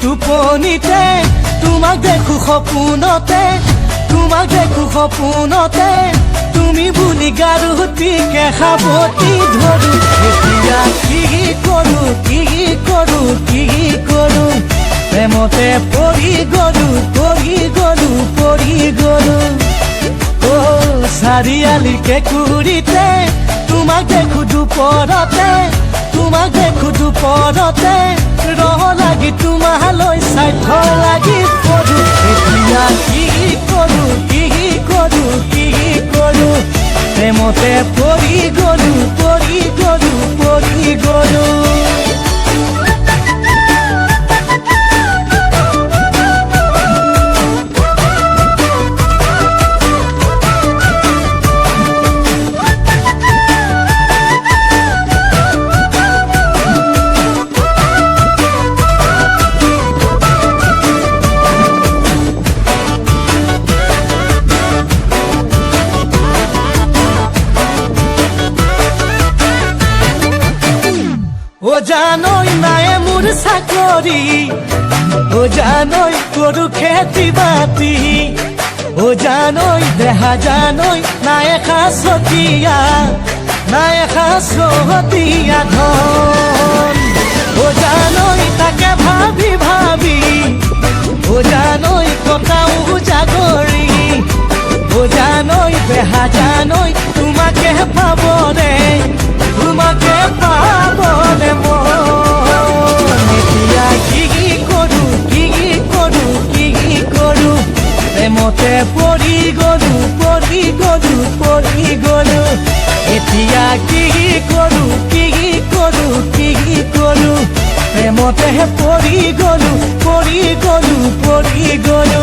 টোপনিতে তোমাক দেখো সপোনতে, তোমাক দেখো সপোনতে, তুমি বুলি গাৰুটিকে সাৱটি ধৰো। এতিয়া কি কৰো, কি কৰো, কি কৰো, প্ৰেমতে পৰি গলো, পৰি গলো, পৰি গলো। অ' চাৰিআলি কেঁকুৰিতে তোমাক দেখো দুপৰতে, তোমাক দেখো দুপৰতে, ৰহ লাগি তোমালৈ স্বাৰ্থ লাগি পৰো। এতিয়া কি কৰো, কি কৰো, কি কৰো, প্ৰেমতে পৰি গলো, পৰি গলো, পৰি গলো। ও জানই নাই মোৰ চাকৰি, ও জানই কৰো খেতি বাতি, ও জানই দেহা জানই নাই সাঁচতীয়া, নাই সাঁচতীয়া ধন। ও জানই তাকে ভাবি ভাবি, ও জানই কটাও জাগৰি, ও জানই দেহা জানই তোমাকে পাবনে, তোমাকে পাবনে মন। এতিয়া কি কৰো, কি কৰো, কি কৰো, প্ৰেমতে পৰি গলো, পৰি গলো, পৰি গলো। এতিয়া কি কৰো, কি কৰো, কি কৰো, প্ৰেমতে পৰি গলো, পৰি গলো, পৰি গলো।